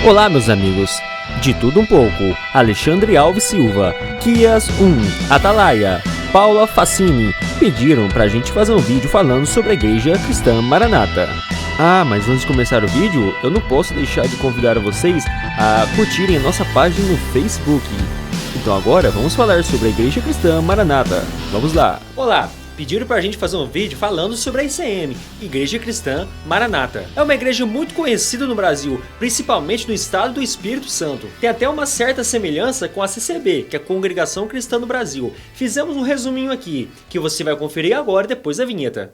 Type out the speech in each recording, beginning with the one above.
Olá, meus amigos. De tudo um pouco, Alexandre Alves Silva, Kias 1, Atalaia, Paula Facini pediram pra gente fazer um vídeo falando sobre a Igreja Cristã Maranata. Ah, mas antes de começar o vídeo, eu não posso deixar de convidar vocês a curtirem a nossa página no Facebook. Então agora vamos falar sobre a Igreja Cristã Maranata. Vamos lá! Olá! Pediram pra gente fazer um vídeo falando sobre a ICM, Igreja Cristã Maranata. É uma igreja muito conhecida no Brasil, principalmente no estado do Espírito Santo. Tem até uma certa semelhança com a CCB, que é a Congregação Cristã do Brasil. Fizemos um resuminho aqui, que você vai conferir agora depois da vinheta.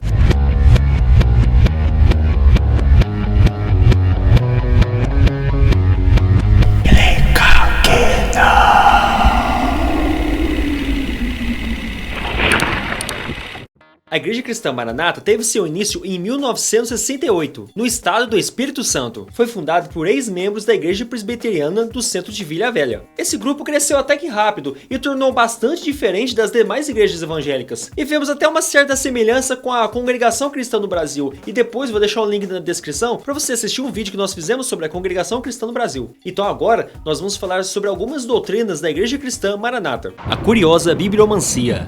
A Igreja Cristã Maranata teve seu início em 1968, no estado do Espírito Santo. Foi fundado por ex-membros da Igreja Presbiteriana do centro de Vila Velha. Esse grupo cresceu até que rápido e tornou bastante diferente das demais igrejas evangélicas. E vemos até uma certa semelhança com a Congregação Cristã no Brasil. E depois vou deixar o link na descrição para você assistir um vídeo que nós fizemos sobre a Congregação Cristã no Brasil. Então agora nós vamos falar sobre algumas doutrinas da Igreja Cristã Maranata. A curiosa bibliomancia.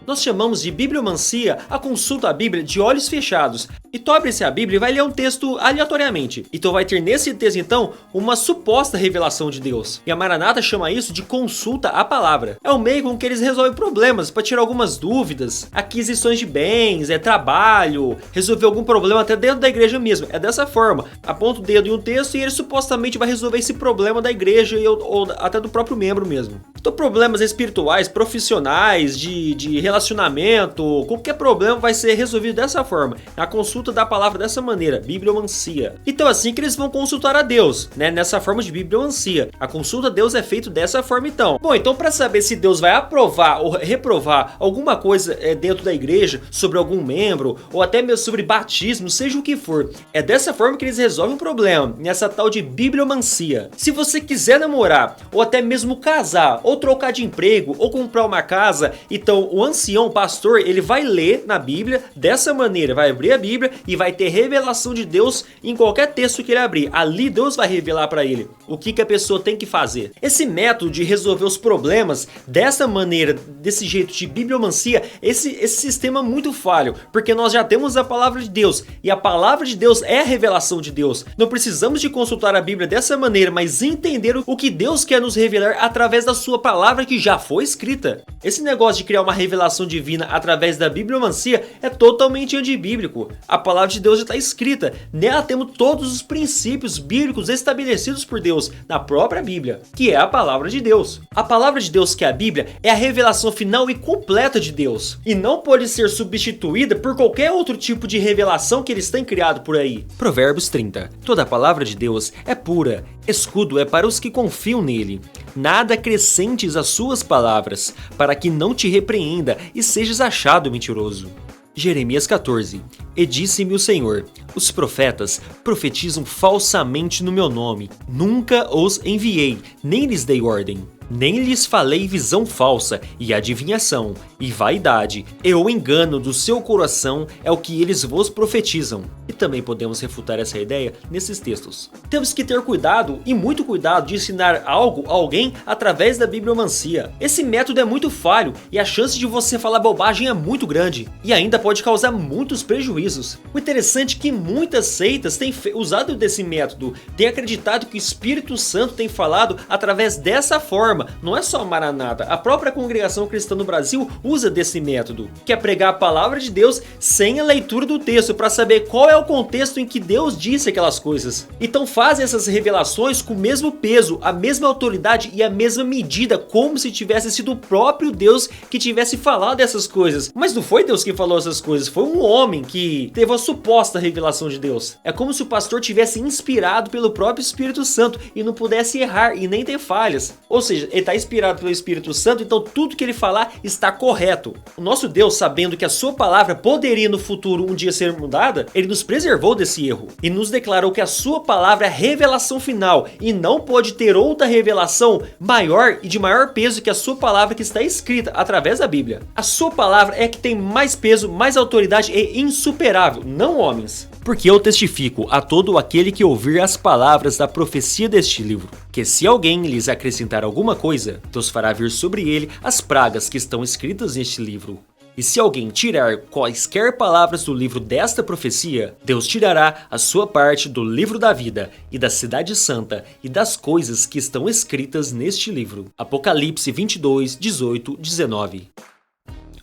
Nós chamamos de bibliomancia a consulta à Bíblia de olhos fechados. E tu abre-se a Bíblia e vai ler um texto aleatoriamente. E tu vai ter nesse texto então uma suposta revelação de Deus. E a Maranata chama isso de consulta à palavra. É o meio com que eles resolvem problemas, para tirar algumas dúvidas, aquisições de bens, trabalho, resolver algum problema até dentro da igreja mesmo. É dessa forma. Aponta o dedo em um texto e ele supostamente vai resolver esse problema da igreja ou até do próprio membro mesmo. Então problemas espirituais, profissionais, de relacionamento, qualquer problema vai ser resolvido dessa forma. A consulta da palavra dessa maneira, bibliomancia. Então assim que eles vão consultar a Deus, né? Nessa forma de bibliomancia. A consulta a Deus é feita dessa forma então. Bom, então para saber se Deus vai aprovar ou reprovar alguma coisa dentro da igreja, sobre algum membro, ou até mesmo sobre batismo, seja o que for, é dessa forma que eles resolvem o problema, nessa tal de bibliomancia. Se você quiser namorar, ou até mesmo casar, ou trocar de emprego, ou comprar uma casa, então o ancião, o pastor, ele vai ler na Bíblia dessa maneira, vai abrir a Bíblia e vai ter revelação de Deus em qualquer texto que ele abrir. Ali Deus vai revelar para ele o que a pessoa tem que fazer. Esse método de resolver os problemas dessa maneira, desse jeito de bibliomancia, esse sistema é muito falho, porque nós já temos a palavra de Deus, e a palavra de Deus é a revelação de Deus. Não precisamos de consultar a Bíblia dessa maneira, mas entender o que Deus quer nos revelar através da sua palavra que já foi escrita. Esse negócio de criar uma revelação divina através da bibliomancia é totalmente antibíblico. A palavra de Deus já está escrita. Nela temos todos os princípios bíblicos estabelecidos por Deus na própria Bíblia, que é a palavra de Deus. A palavra de Deus, que é a Bíblia, é a revelação final e completa de Deus, e não pode ser substituída por qualquer outro tipo de revelação que eles têm criado por aí. Provérbios 30. Toda a palavra de Deus é pura, escudo é para os que confiam nele. Nada acrescentes às suas palavras, para que não te repreenda e sejas achado mentiroso. Jeremias 14. E disse-me o Senhor: os profetas profetizam falsamente no meu nome. Nunca os enviei, nem lhes dei ordem. Nem lhes falei visão falsa, e adivinhação, e vaidade, e o engano do seu coração é o que eles vos profetizam. E também podemos refutar essa ideia nesses textos. Temos que ter cuidado, e muito cuidado, de ensinar algo a alguém através da bibliomancia. Esse método é muito falho, e a chance de você falar bobagem é muito grande, e ainda pode causar muitos prejuízos. O interessante é que muitas seitas têm usado desse método, têm acreditado que o Espírito Santo tem falado através dessa forma. Não é só a Maranata, a própria Congregação Cristã no Brasil usa desse método, que é pregar a palavra de Deus sem a leitura do texto, para saber qual é o contexto em que Deus disse aquelas coisas. Então fazem essas revelações com o mesmo peso, a mesma autoridade e a mesma medida, como se tivesse sido o próprio Deus que tivesse falado essas coisas. Mas não foi Deus que falou essas coisas, foi um homem que teve a suposta revelação de Deus. É como se o pastor tivesse inspirado pelo próprio Espírito Santo e não pudesse errar e nem ter falhas. Ou seja, ele está inspirado pelo Espírito Santo, então tudo que ele falar está correto correto. O nosso Deus, sabendo que a sua palavra poderia no futuro um dia ser mudada, ele nos preservou desse erro e nos declarou que a sua palavra é a revelação final e não pode ter outra revelação maior e de maior peso que a sua palavra que está escrita através da Bíblia. A sua palavra é que tem mais peso, mais autoridade e insuperável, não homens. Porque eu testifico a todo aquele que ouvir as palavras da profecia deste livro, que se alguém lhes acrescentar alguma coisa, Deus fará vir sobre ele as pragas que estão escritas neste livro. E se alguém tirar quaisquer palavras do livro desta profecia, Deus tirará a sua parte do livro da vida e da cidade santa e das coisas que estão escritas neste livro. Apocalipse 22, 18, 19.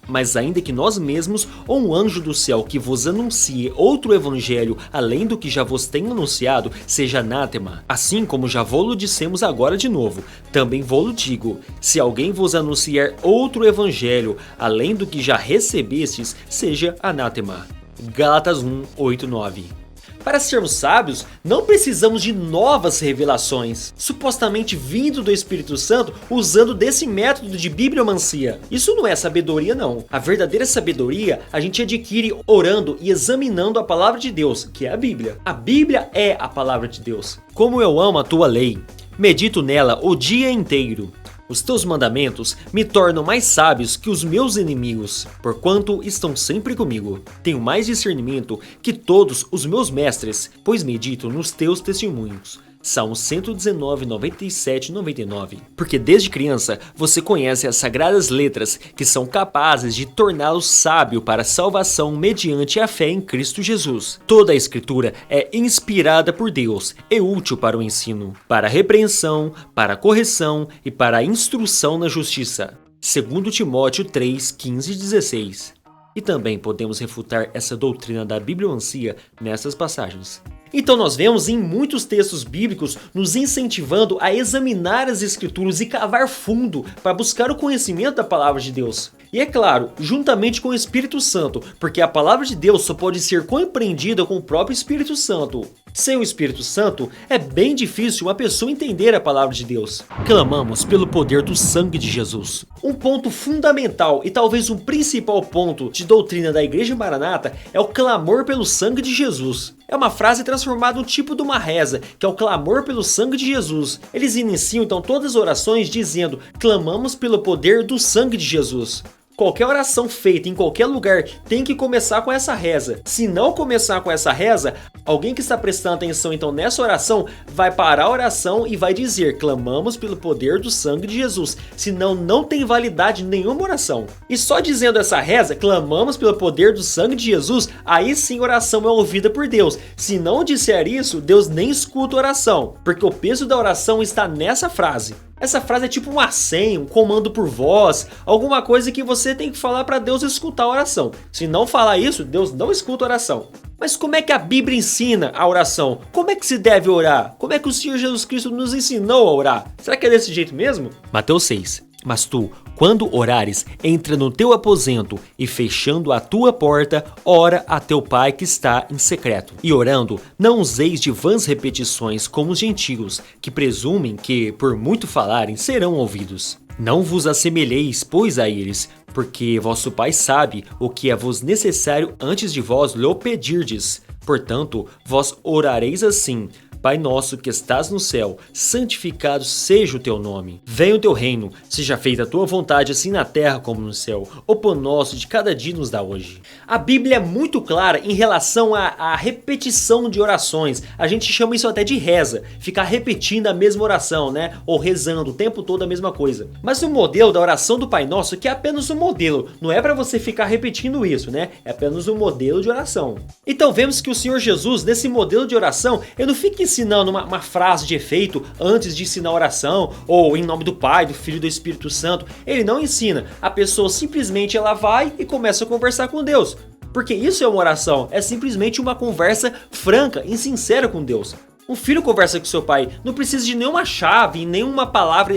Mas ainda que nós mesmos ou um anjo do céu que vos anuncie outro evangelho além do que já vos tenho anunciado, seja anátema. Assim como já vô-lo dissemos agora de novo, também vô-lo digo, se alguém vos anunciar outro evangelho além do que já recebestes, seja anátema. Gálatas 1, 8, 9. Para sermos sábios, não precisamos de novas revelações, supostamente vindo do Espírito Santo usando desse método de bibliomancia. Isso não é sabedoria não. A verdadeira sabedoria a gente adquire orando e examinando a palavra de Deus, que é a Bíblia. A Bíblia é a palavra de Deus. Como eu amo a tua lei, medito nela o dia inteiro. Os teus mandamentos me tornam mais sábios que os meus inimigos, porquanto estão sempre comigo. Tenho mais discernimento que todos os meus mestres, pois medito nos teus testemunhos. Salmo 119, 97 e 99. Porque desde criança você conhece as sagradas letras que são capazes de torná-lo sábio para a salvação mediante a fé em Cristo Jesus. Toda a escritura é inspirada por Deus e útil para o ensino, para a repreensão, para a correção e para a instrução na justiça. 2 Timóteo 3, 15 e 16. E também podemos refutar essa doutrina da bibliomancia nessas passagens. Então nós vemos em muitos textos bíblicos nos incentivando a examinar as escrituras e cavar fundo para buscar o conhecimento da palavra de Deus. E é claro, juntamente com o Espírito Santo, porque a palavra de Deus só pode ser compreendida com o próprio Espírito Santo. Sem o Espírito Santo, é bem difícil uma pessoa entender a palavra de Deus. Clamamos pelo poder do sangue de Jesus. Um ponto fundamental e talvez um principal ponto de doutrina da Igreja Maranata é o clamor pelo sangue de Jesus. É uma frase transformada no tipo de uma reza, que é o clamor pelo sangue de Jesus. Eles iniciam então todas as orações dizendo: clamamos pelo poder do sangue de Jesus. Qualquer oração feita em qualquer lugar tem que começar com essa reza. Se não começar com essa reza, alguém que está prestando atenção então nessa oração vai parar a oração e vai dizer: clamamos pelo poder do sangue de Jesus. Senão não tem validade nenhuma oração. E só dizendo essa reza, clamamos pelo poder do sangue de Jesus, aí sim a oração é ouvida por Deus. Se não disser isso, Deus nem escuta a oração, porque o peso da oração está nessa frase. Essa frase é tipo uma senha, um comando por voz, alguma coisa que você tem que falar para Deus escutar a oração. Se não falar isso, Deus não escuta a oração. Mas como é que a Bíblia ensina a oração? Como é que se deve orar? Como é que o Senhor Jesus Cristo nos ensinou a orar? Será que é desse jeito mesmo? Mateus 6. Mas tu, quando orares, entra no teu aposento e fechando a tua porta, ora a teu pai que está em secreto. E orando, não useis de vãs repetições como os gentios, que presumem que, por muito falarem, serão ouvidos. Não vos assemelheis, pois, a eles, porque vosso pai sabe o que é vos necessário antes de vós lhe pedirdes. Portanto, vós orareis assim: Pai nosso que estás no céu, santificado seja o teu nome. Venha o teu reino, seja feita a tua vontade assim na terra como no céu. O pão nosso de cada dia nos dá hoje. A Bíblia é muito clara em relação à repetição de orações. A gente chama isso até de reza, ficar repetindo a mesma oração, né? Ou rezando o tempo todo a mesma coisa. Mas o modelo da oração do Pai Nosso, que é apenas um modelo, não é para você ficar repetindo isso, né? É apenas um modelo de oração. Então vemos que o Senhor Jesus, nesse modelo de oração, ele não fica ensinando uma frase de efeito antes de ensinar a oração, ou em nome do Pai, do Filho e do Espírito Santo. Ele não ensina. A pessoa simplesmente ela vai e começa a conversar com Deus. Porque isso é uma oração, é simplesmente uma conversa franca e sincera com Deus. Um filho conversa com seu pai, não precisa de nenhuma chave, nenhuma palavra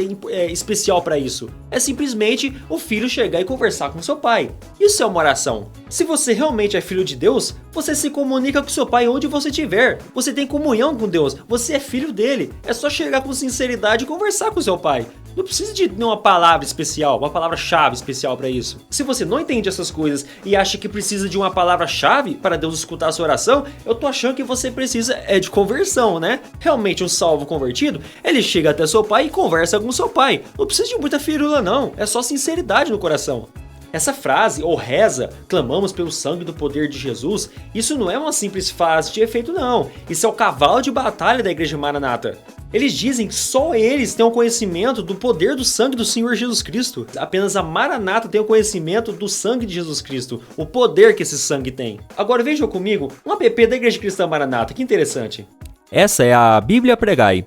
especial para isso. É simplesmente o filho chegar e conversar com seu pai. Isso é uma oração. Se você realmente é filho de Deus, você se comunica com seu pai onde você estiver. Você tem comunhão com Deus, você é filho dele. É só chegar com sinceridade e conversar com seu pai. Não precisa de uma palavra especial, uma palavra-chave especial para isso. Se você não entende essas coisas e acha que precisa de uma palavra-chave para Deus escutar a sua oração, eu tô achando que você precisa de conversão, né? Realmente um salvo convertido, ele chega até seu pai e conversa com seu pai. Não precisa de muita firula não, é só sinceridade no coração. Essa frase, ou reza, clamamos pelo sangue do poder de Jesus, isso não é uma simples frase de efeito não, isso é o cavalo de batalha da Igreja Maranata. Eles dizem que só eles têm o conhecimento do poder do sangue do Senhor Jesus Cristo. Apenas a Maranata tem o conhecimento do sangue de Jesus Cristo, o poder que esse sangue tem. Agora vejam comigo, um app da Igreja Cristã Maranata, que interessante. Essa é a Bíblia Pregai.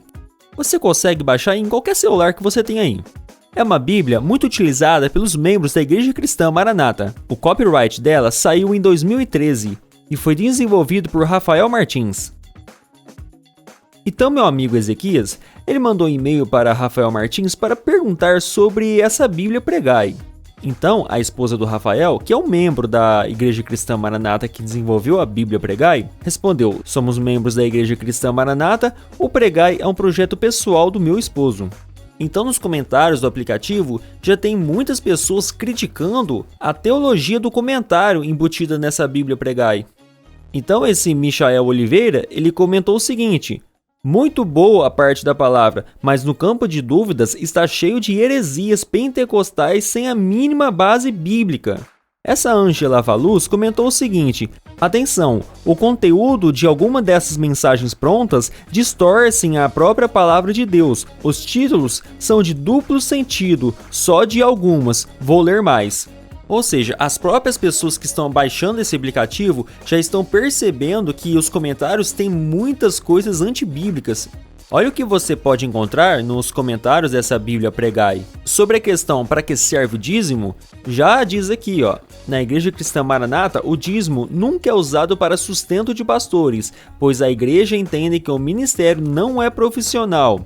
Você consegue baixar em qualquer celular que você tenha aí. É uma Bíblia muito utilizada pelos membros da Igreja Cristã Maranata. O copyright dela saiu em 2013 e foi desenvolvido por Rafael Martins. Então meu amigo Ezequias, ele mandou um e-mail para Rafael Martins para perguntar sobre essa Bíblia Pregai. Então a esposa do Rafael, que é um membro da Igreja Cristã Maranata que desenvolveu a Bíblia Pregai, respondeu: somos membros da Igreja Cristã Maranata, o Pregai é um projeto pessoal do meu esposo. Então nos comentários do aplicativo já tem muitas pessoas criticando a teologia do comentário embutida nessa Bíblia Pregai. Então esse Michael Oliveira, ele comentou o seguinte: muito boa a parte da palavra, mas no campo de dúvidas está cheio de heresias pentecostais sem a mínima base bíblica. Essa Ângela Valuz comentou o seguinte: atenção, o conteúdo de alguma dessas mensagens prontas distorcem a própria palavra de Deus. Os títulos são de duplo sentido, só de algumas. Vou ler mais. Ou seja, as próprias pessoas que estão baixando esse aplicativo já estão percebendo que os comentários têm muitas coisas antibíblicas. Olha o que você pode encontrar nos comentários dessa Bíblia Pregai. Sobre a questão para que serve o dízimo, já diz aqui, ó, na Igreja Cristã Maranata, o dízimo nunca é usado para sustento de pastores, pois a igreja entende que o ministério não é profissional.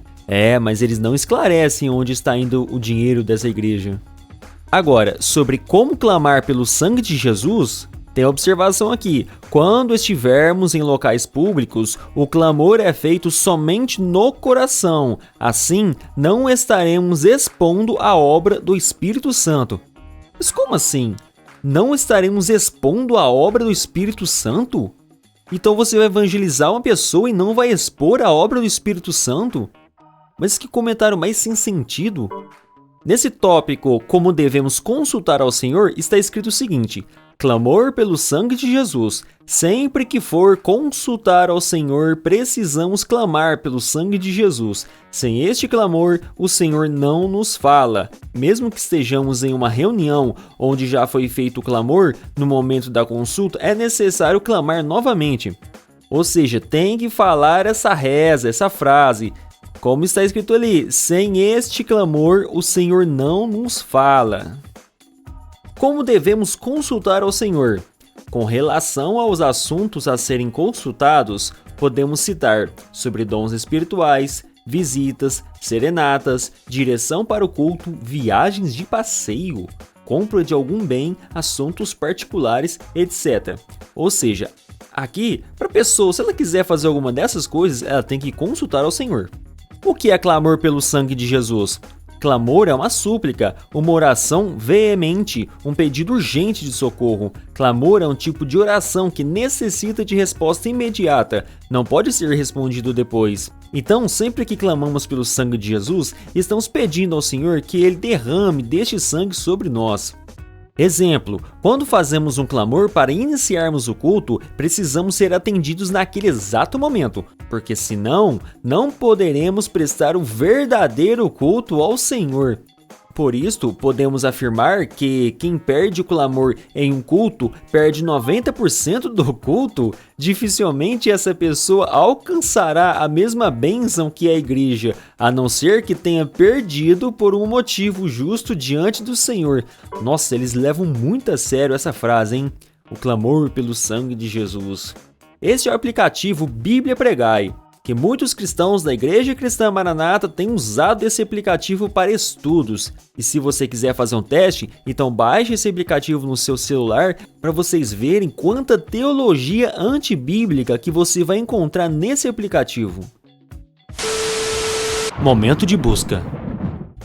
Mas eles não esclarecem onde está indo o dinheiro dessa igreja. Agora, sobre como clamar pelo sangue de Jesus, tem a observação aqui: quando estivermos em locais públicos, o clamor é feito somente no coração, assim não estaremos expondo a obra do Espírito Santo. Mas como assim? Não estaremos expondo a obra do Espírito Santo? Então você vai evangelizar uma pessoa e não vai expor a obra do Espírito Santo? Mas que comentário mais sem sentido! Nesse tópico, como devemos consultar ao Senhor, está escrito o seguinte: clamor pelo sangue de Jesus. Sempre que for consultar ao Senhor, precisamos clamar pelo sangue de Jesus. Sem este clamor, o Senhor não nos fala. Mesmo que estejamos em uma reunião onde já foi feito o clamor, no momento da consulta, é necessário clamar novamente. Ou seja, tem que falar essa reza, essa frase. Como está escrito ali: sem este clamor, o Senhor não nos fala. Como devemos consultar ao Senhor? Com relação aos assuntos a serem consultados, podemos citar sobre dons espirituais, visitas, serenatas, direção para o culto, viagens de passeio, compra de algum bem, assuntos particulares, etc. Ou seja, aqui, para a pessoa, se ela quiser fazer alguma dessas coisas, ela tem que consultar ao Senhor. O que é clamor pelo sangue de Jesus? Clamor é uma súplica, uma oração veemente, um pedido urgente de socorro. Clamor é um tipo de oração que necessita de resposta imediata, não pode ser respondido depois. Então, sempre que clamamos pelo sangue de Jesus, estamos pedindo ao Senhor que Ele derrame deste sangue sobre nós. Exemplo, quando fazemos um clamor para iniciarmos o culto, precisamos ser atendidos naquele exato momento, porque senão não poderemos prestar o verdadeiro culto ao Senhor. Por isto, podemos afirmar que quem perde o clamor em um culto perde 90% do culto. Dificilmente essa pessoa alcançará a mesma bênção que a igreja, a não ser que tenha perdido por um motivo justo diante do Senhor. Nossa, eles levam muito a sério essa frase, hein? O clamor pelo sangue de Jesus. Este é o aplicativo Bíblia Pregai, que muitos cristãos da Igreja Cristã Maranata têm usado esse aplicativo para estudos. E se você quiser fazer um teste, então baixe esse aplicativo no seu celular para vocês verem quanta teologia antibíblica que você vai encontrar nesse aplicativo. Momento de busca.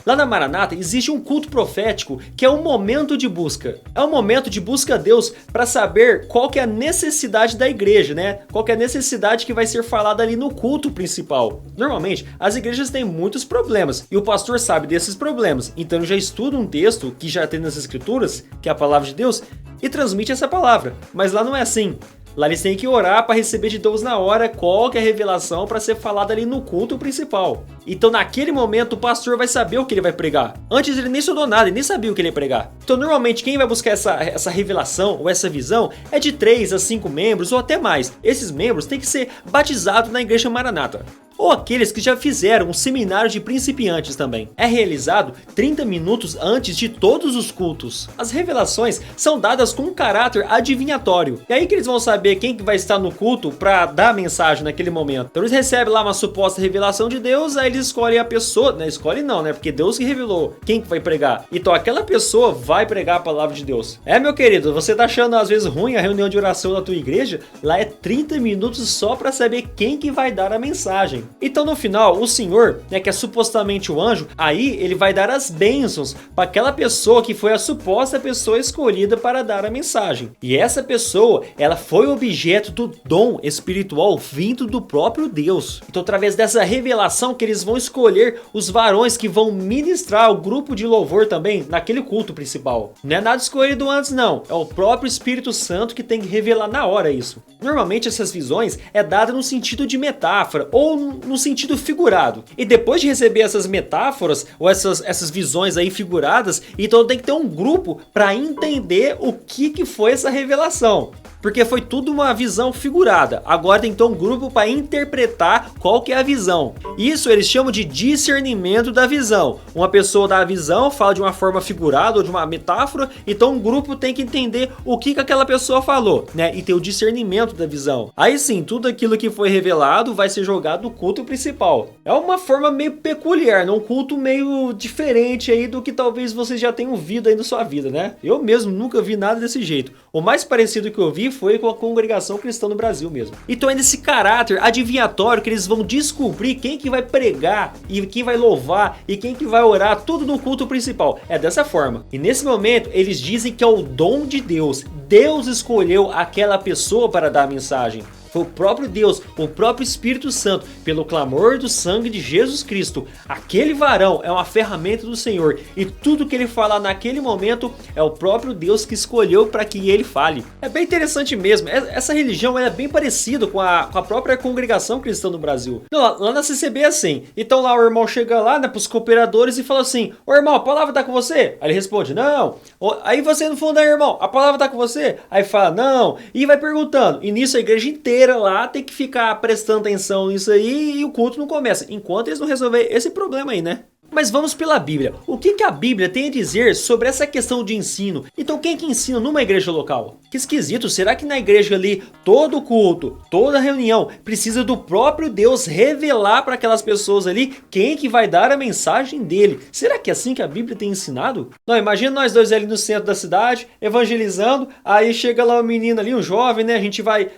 Lá na Maranata existe um culto profético que é um momento de busca. É um momento de busca a Deus para saber qual que é a necessidade da igreja, né? Qual que é a necessidade que vai ser falada ali no culto principal. Normalmente, as igrejas têm muitos problemas e o pastor sabe desses problemas. Então ele já estuda um texto que já tem nas escrituras, que é a palavra de Deus, e transmite essa palavra. Mas lá não é assim. Lá eles têm que orar para receber de Deus na hora qual que é a revelação para ser falada ali no culto principal. Então naquele momento o pastor vai saber o que ele vai pregar. Antes ele nem estudou nada, ele nem sabia o que ele ia pregar. Então normalmente quem vai buscar essa revelação ou essa visão é de 3 a 5 membros ou até mais. Esses membros têm que ser batizados na igreja Maranata. Ou aqueles que já fizeram um seminário de principiantes também. É realizado 30 minutos antes de todos os cultos. As revelações são dadas com um caráter adivinhatório. E aí que eles vão saber quem que vai estar no culto para dar a mensagem naquele momento. Então eles recebem lá uma suposta revelação de Deus, aí eles escolhem a pessoa. Não escolhem não, né? Porque Deus que revelou quem que vai pregar. Então aquela pessoa vai pregar a palavra de Deus. Meu querido, você tá achando às vezes ruim a reunião de oração da tua igreja? Lá é 30 minutos só para saber quem que vai dar a mensagem. Então no final, o Senhor, né, que é supostamente o anjo, aí ele vai dar as bênçãos para aquela pessoa que foi a suposta pessoa escolhida para dar a mensagem. E essa pessoa, ela foi objeto do dom espiritual vindo do próprio Deus. Então através dessa revelação que eles vão escolher os varões que vão ministrar o grupo de louvor também naquele culto principal. Não é nada escolhido antes não, é o próprio Espírito Santo que tem que revelar na hora isso. Normalmente essas visões é dada no sentido de metáfora ou no sentido figurado. E depois de receber essas metáforas ou essas visões aí figuradas, então tem que ter um grupo para entender o que foi essa revelação. Porque foi tudo uma visão figurada. Agora tem então um grupo para interpretar qual que é a visão. Isso eles chamam de discernimento da visão. Uma pessoa dá a visão, fala de uma forma figurada ou de uma metáfora, então um grupo tem que entender o que aquela pessoa falou, né? E ter o discernimento da visão. Aí sim, tudo aquilo que foi revelado vai ser jogado no culto principal. É uma forma meio peculiar, né? Um culto meio diferente aí do que talvez vocês já tenham visto aí na sua vida, né? Eu mesmo nunca vi nada desse jeito. O mais parecido que eu vi foi com a congregação cristã no Brasil mesmo. Então é nesse caráter adivinhatório que eles vão descobrir quem que vai pregar e quem vai louvar e quem que vai orar, tudo no culto principal. É dessa forma. E nesse momento eles dizem que é o dom de Deus. Deus escolheu aquela pessoa para dar a mensagem. Foi o próprio Deus, o próprio Espírito Santo, pelo clamor do sangue de Jesus Cristo. Aquele varão é uma ferramenta do Senhor e tudo que ele falar naquele momento é o próprio Deus que escolheu para que ele fale. É bem interessante mesmo. Essa religião é bem parecida com a própria congregação cristã no Brasil. Lá na CCB é assim. Então lá o irmão chega lá, né, para os cooperadores e fala assim: ô irmão, a palavra tá com você? Aí ele responde: não. Aí você no fundo, aí irmão, a palavra tá com você? Aí fala: não. E vai perguntando. E nisso a igreja inteira lá tem que ficar prestando atenção nisso aí e o culto não começa, enquanto eles não resolverem esse problema aí, né? Mas vamos pela Bíblia. O que a Bíblia tem a dizer sobre essa questão de ensino? Então quem que ensina numa igreja local? Que esquisito, será que na igreja ali, todo culto, toda reunião, precisa do próprio Deus revelar para aquelas pessoas ali quem que vai dar a mensagem dele? Será que é assim que a Bíblia tem ensinado? Não, imagina nós dois ali no centro da cidade, evangelizando, aí chega lá um menino ali, um jovem, né? A gente vai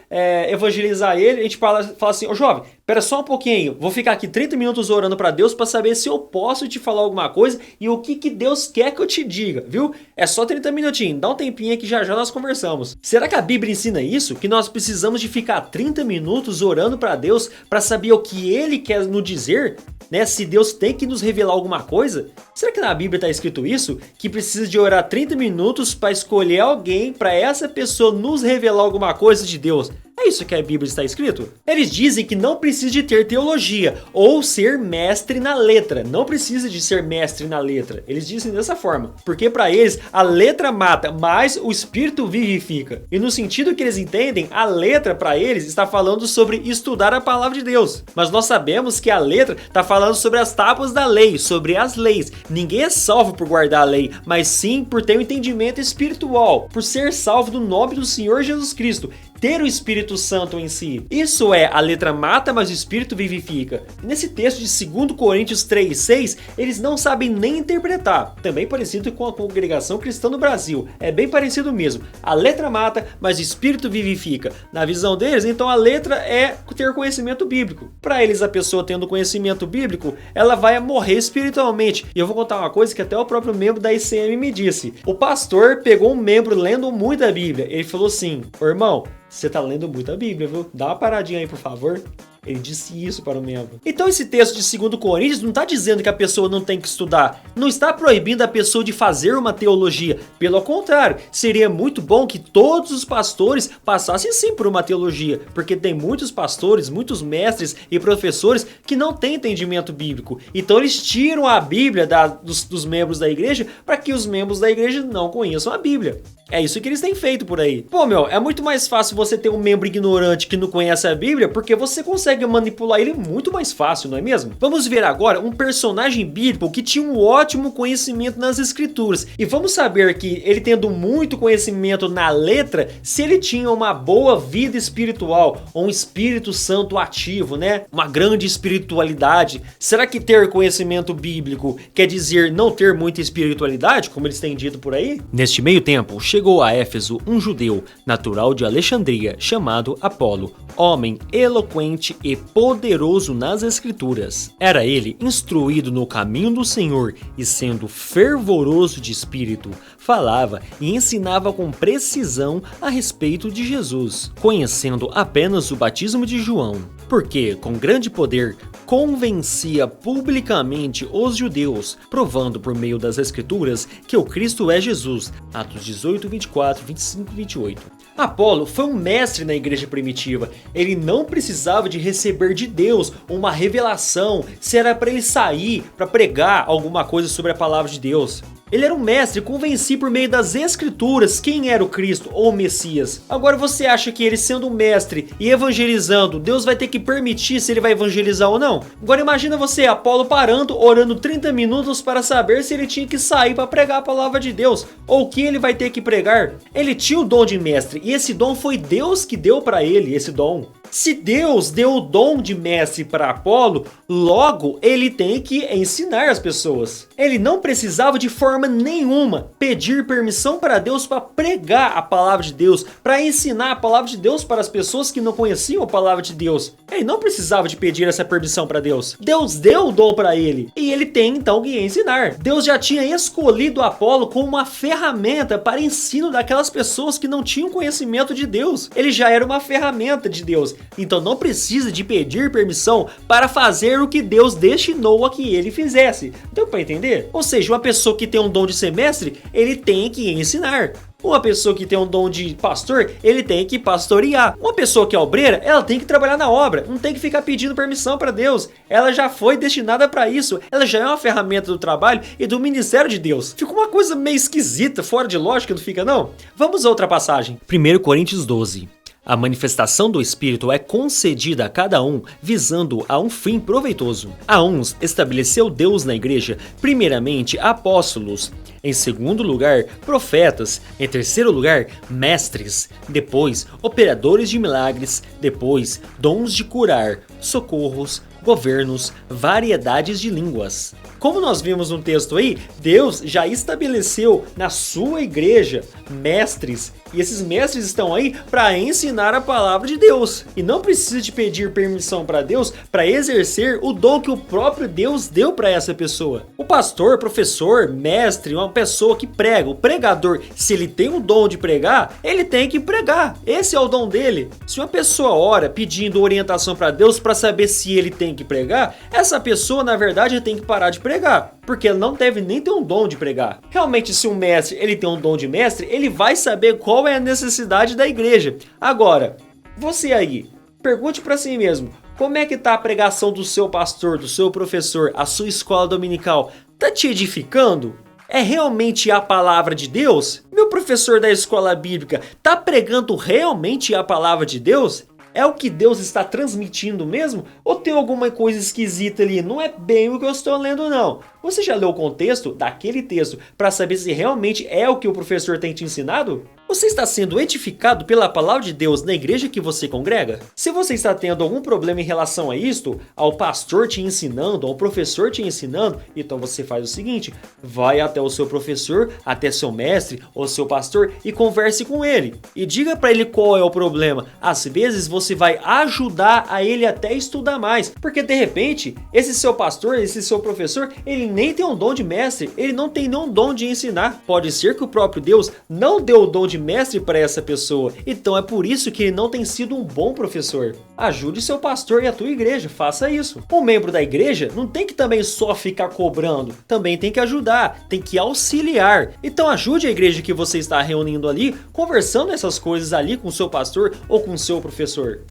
evangelizar ele, a gente fala assim: ô jovem, espera só um pouquinho, vou ficar aqui 30 minutos orando para Deus para saber se eu posso te falar alguma coisa e o que Deus quer que eu te diga, viu? É só 30 minutinhos, dá um tempinho que já nós conversamos. Será que a Bíblia ensina isso? Que nós precisamos de ficar 30 minutos orando para Deus para saber o que Ele quer nos dizer? Né? Se Deus tem que nos revelar alguma coisa? Será que na Bíblia está escrito isso? Que precisa de orar 30 minutos para escolher alguém para essa pessoa nos revelar alguma coisa de Deus? É isso que a Bíblia está escrito? Eles dizem que não precisa de ter teologia ou ser mestre na letra. Não precisa de ser mestre na letra. Eles dizem dessa forma. Porque para eles a letra mata, mas o espírito vivifica. E no sentido que eles entendem, a letra para eles está falando sobre estudar a palavra de Deus. Mas nós sabemos que a letra está falando sobre as tábuas da lei, sobre as leis. Ninguém é salvo por guardar a lei, mas sim por ter um entendimento espiritual, por ser salvo do nome do Senhor Jesus Cristo. Ter o Espírito Espírito Santo em si. Isso é, a letra mata, mas o Espírito vivifica. E nesse texto de 2 Coríntios 3:6, eles não sabem nem interpretar. Também parecido com a congregação cristã no Brasil. É bem parecido mesmo. A letra mata, mas o Espírito vivifica. Na visão deles, então a letra é ter conhecimento bíblico. Para eles, a pessoa tendo conhecimento bíblico, ela vai morrer espiritualmente. E eu vou contar uma coisa que até o próprio membro da ICM me disse. O pastor pegou um membro lendo muito a Bíblia. Ele falou assim: ô irmão, você tá lendo muito a Bíblia, viu? Dá uma paradinha aí, por favor. Ele disse isso para o membro. Então esse texto de 2 Coríntios não está dizendo que a pessoa não tem que estudar. Não está proibindo a pessoa de fazer uma teologia. Pelo contrário, seria muito bom que todos os pastores passassem sim por uma teologia. Porque tem muitos pastores, muitos mestres e professores que não têm entendimento bíblico. Então eles tiram a Bíblia dos membros da igreja para que os membros da igreja não conheçam a Bíblia. É isso que eles têm feito por aí. Pô, é muito mais fácil você ter um membro ignorante que não conhece a Bíblia, porque você consegue manipular ele muito mais fácil, não é mesmo? Vamos ver agora um personagem bíblico que tinha um ótimo conhecimento nas escrituras. E vamos saber que ele tendo muito conhecimento na letra, se ele tinha uma boa vida espiritual, ou um Espírito Santo ativo, né? Uma grande espiritualidade. Será que ter conhecimento bíblico quer dizer não ter muita espiritualidade, como eles têm dito por aí? Neste meio tempo, chegou a Éfeso um judeu, natural de Alexandria, chamado Apolo, homem eloquente e poderoso nas escrituras. Era ele instruído no caminho do Senhor e, sendo fervoroso de espírito, falava e ensinava com precisão a respeito de Jesus, conhecendo apenas o batismo de João, porque, com grande poder, convencia publicamente os judeus, provando por meio das escrituras que o Cristo é Jesus. Atos 18, 24, 25 e 28. Apolo foi um mestre na igreja primitiva. Ele não precisava de receber de Deus uma revelação se era para ele sair para pregar alguma coisa sobre a palavra de Deus. Ele era um mestre e convencia por meio das escrituras quem era o Cristo ou o Messias. Agora você acha que ele sendo um mestre e evangelizando, Deus vai ter que permitir se ele vai evangelizar ou não? Agora imagina você, Apolo, parando, orando 30 minutos para saber se ele tinha que sair para pregar a palavra de Deus, ou o que ele vai ter que pregar. Ele tinha o dom de mestre e esse dom foi Deus que deu para ele esse dom. Se Deus deu o dom de mestre para Apolo, logo ele tem que ensinar as pessoas. Ele não precisava de forma nenhuma pedir permissão para Deus para pregar a palavra de Deus, para ensinar a palavra de Deus para as pessoas que não conheciam a palavra de Deus. Ele não precisava de pedir essa permissão para Deus. Deus deu o dom para ele e ele tem então que ensinar. Deus já tinha escolhido Apolo como uma ferramenta para ensino daquelas pessoas que não tinham conhecimento de Deus. Ele já era uma ferramenta de Deus. Então não precisa de pedir permissão para fazer o que Deus destinou a que ele fizesse. Deu para entender? Ou seja, uma pessoa que tem um dom de ser mestre, ele tem que ensinar. Uma pessoa que tem um dom de pastor, ele tem que pastorear. Uma pessoa que é obreira, ela tem que trabalhar na obra, não tem que ficar pedindo permissão para Deus. Ela já foi destinada para isso, ela já é uma ferramenta do trabalho e do ministério de Deus. Fica uma coisa meio esquisita, fora de lógica, não fica não? Vamos a outra passagem. 1 Coríntios 12. A manifestação do Espírito é concedida a cada um, visando a um fim proveitoso. A uns estabeleceu Deus na igreja, primeiramente apóstolos, em segundo lugar profetas, em terceiro lugar mestres, depois operadores de milagres, depois dons de curar, socorros, governos, variedades de línguas. Como nós vimos no texto aí, Deus já estabeleceu na sua igreja mestres, e esses mestres estão aí para ensinar a palavra de Deus. E não precisa de pedir permissão para Deus para exercer o dom que o próprio Deus deu para essa pessoa. O pastor, professor, mestre, uma pessoa que prega, o pregador, se ele tem o dom de pregar, ele tem que pregar. Esse é o dom dele. Se uma pessoa ora pedindo orientação para Deus para saber se ele tem que pregar, essa pessoa na verdade tem que parar de pregar, porque ele não deve nem ter um dom de pregar. Realmente, se um mestre ele tem um dom de mestre, ele vai saber qual é a necessidade da igreja. Agora, você aí, pergunte para si mesmo, como é que tá a pregação do seu pastor, do seu professor, a sua escola dominical? Tá te edificando? É realmente a palavra de Deus? Meu professor da escola bíblica tá pregando realmente a palavra de Deus? É o que Deus está transmitindo mesmo? Ou tem alguma coisa esquisita ali? Não é bem o que eu estou lendo, não. Você já leu o contexto daquele texto para saber se realmente é o que o professor tem te ensinado? Você está sendo edificado pela palavra de Deus na igreja que você congrega? Se você está tendo algum problema em relação a isto, ao pastor te ensinando, ao professor te ensinando, então você faz o seguinte, vai até o seu professor, até seu mestre ou seu pastor e converse com ele. E diga para ele qual é o problema. Às vezes você vai ajudar a ele até estudar mais, porque de repente, esse seu pastor, esse seu professor, ele nem tem um dom de mestre, ele não tem nenhum dom de ensinar. Pode ser que o próprio Deus não deu o dom de mestre para essa pessoa, então é por isso que ele não tem sido um bom professor. Ajude seu pastor e a tua igreja, faça isso. Um membro da igreja não tem que também só ficar cobrando, também tem que ajudar, tem que auxiliar. Então ajude a igreja que você está reunindo ali, conversando essas coisas ali com o seu pastor ou com o seu professor.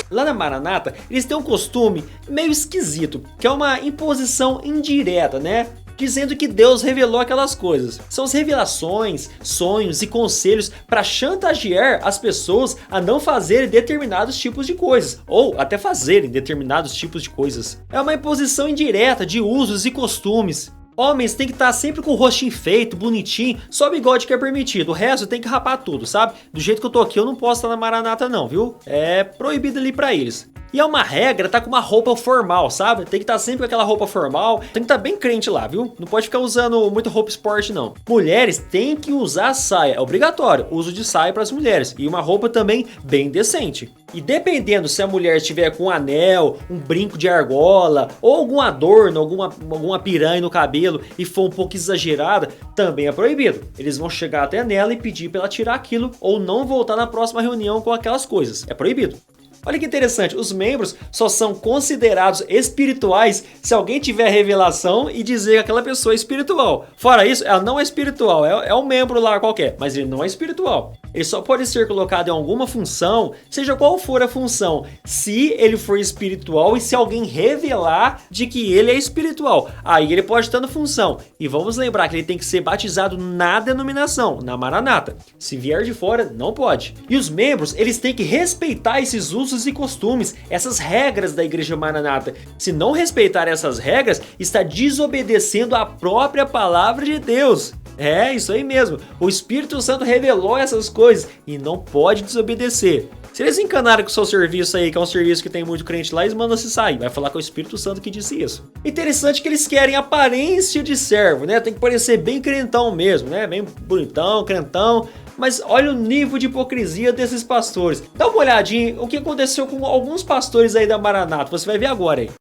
Lá na Maranata, eles têm um costume meio esquisito, que é uma imposição indireta, né? Dizendo que Deus revelou aquelas coisas. São as revelações, sonhos e conselhos para chantagear as pessoas a não fazerem determinados tipos de coisas, ou até fazerem determinados tipos de coisas. É uma imposição indireta de usos e costumes. Homens tem que estar sempre com o rostinho feito, bonitinho, só bigode que é permitido, o resto tem que rapar tudo, sabe? Do jeito que eu tô aqui eu não posso estar na Maranata não, viu? É proibido ali pra eles. E é uma regra, tá com uma roupa formal, sabe? Tem que estar sempre com aquela roupa formal, tem que estar bem crente lá, viu? Não pode ficar usando muita roupa esporte, não. Mulheres têm que usar saia, é obrigatório, uso de saia para as mulheres. E uma roupa também bem decente. E dependendo se a mulher estiver com um anel, um brinco de argola, ou algum adorno, alguma piranha no cabelo e for um pouco exagerada, também é proibido. Eles vão chegar até nela e pedir para ela tirar aquilo ou não voltar na próxima reunião com aquelas coisas. É proibido. Olha que interessante, os membros só são considerados espirituais se alguém tiver revelação e dizer que aquela pessoa é espiritual. Fora isso, ela não é espiritual, é um membro lá qualquer, mas ele não é espiritual. Ele só pode ser colocado em alguma função, seja qual for a função, se ele for espiritual e se alguém revelar de que ele é espiritual. Aí ele pode estar na função. E vamos lembrar que ele tem que ser batizado na denominação, na Maranata. Se vier de fora, não pode. E os membros, eles têm que respeitar esses usos e costumes, essas regras da Igreja Maranata. Se não respeitar essas regras, está desobedecendo a própria palavra de Deus. É, isso aí mesmo. O Espírito Santo revelou essas coisas e não pode desobedecer. Se eles encanaram com o seu serviço aí, que é um serviço que tem muito crente lá, eles mandam se sair. Vai falar que é o Espírito Santo que disse isso. Interessante que eles querem aparência de servo, né? Tem que parecer bem crentão mesmo, né? Bem bonitão, crentão. Mas olha o nível de hipocrisia desses pastores. Dá uma olhadinha o que aconteceu com alguns pastores aí da Maranata. Você vai ver agora aí.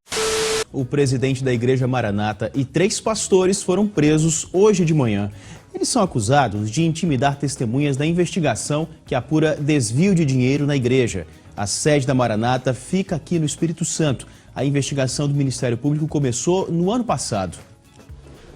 O presidente da Igreja Maranata e 3 pastores foram presos hoje de manhã. Eles são acusados de intimidar testemunhas da investigação que apura desvio de dinheiro na igreja. A sede da Maranata fica aqui no Espírito Santo. A investigação do Ministério Público começou no ano passado.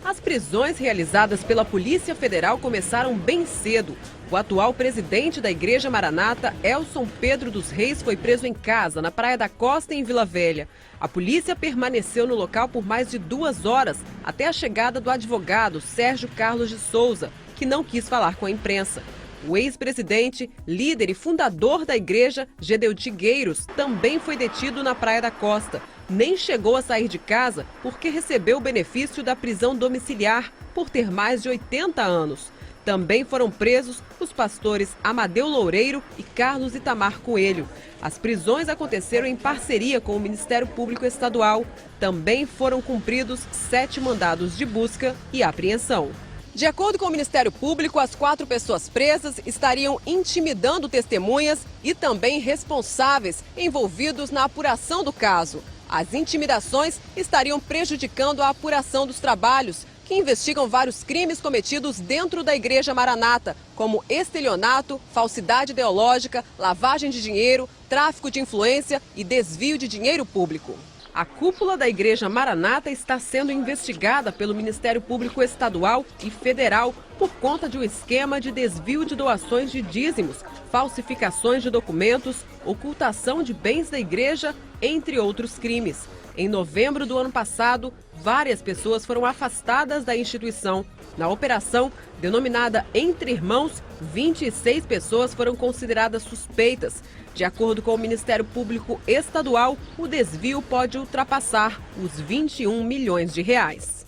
As prisões realizadas pela Polícia Federal começaram bem cedo. O atual presidente da Igreja Maranata, Elson Pedro dos Reis, foi preso em casa, na Praia da Costa, em Vila Velha. A polícia permaneceu no local por mais de 2 horas, até a chegada do advogado Sérgio Carlos de Souza, que não quis falar com a imprensa. O ex-presidente, líder e fundador da igreja, Gedeu Tigueiros, também foi detido na Praia da Costa. Nem chegou a sair de casa porque recebeu o benefício da prisão domiciliar por ter mais de 80 anos. Também foram presos os pastores Amadeu Loureiro e Carlos Itamar Coelho. As prisões aconteceram em parceria com o Ministério Público Estadual. Também foram cumpridos 7 mandados de busca e apreensão. De acordo com o Ministério Público, as 4 pessoas presas estariam intimidando testemunhas e também responsáveis envolvidos na apuração do caso. As intimidações estariam prejudicando a apuração dos trabalhos, que investigam vários crimes cometidos dentro da Igreja Maranata, como estelionato, falsidade ideológica, lavagem de dinheiro, tráfico de influência e desvio de dinheiro público. A cúpula da Igreja Maranata está sendo investigada pelo Ministério Público Estadual e Federal por conta de um esquema de desvio de doações de dízimos, falsificações de documentos, ocultação de bens da igreja, entre outros crimes. Em novembro do ano passado, várias pessoas foram afastadas da instituição. Na operação, denominada Entre Irmãos, 26 pessoas foram consideradas suspeitas. De acordo com o Ministério Público Estadual, o desvio pode ultrapassar os 21 milhões de reais.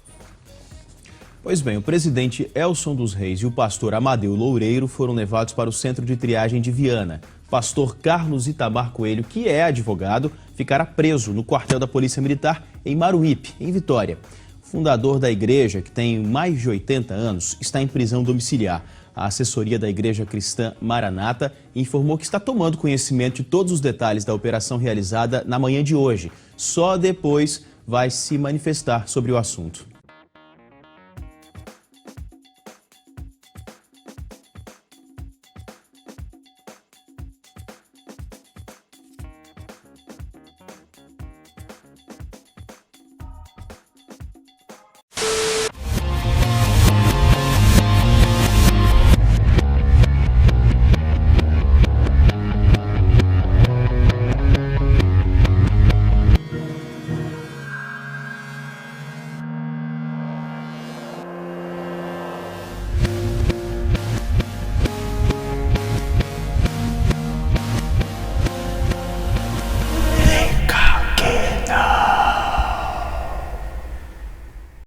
Pois bem, o presidente Elson dos Reis e o pastor Amadeu Loureiro foram levados para o centro de triagem de Viana. Pastor Carlos Itamar Coelho, que é advogado, ficará preso no quartel da Polícia Militar em Maruípe, em Vitória. O fundador da igreja, que tem mais de 80 anos, está em prisão domiciliar. A assessoria da Igreja Cristã Maranata informou que está tomando conhecimento de todos os detalhes da operação realizada na manhã de hoje. Só depois vai se manifestar sobre o assunto.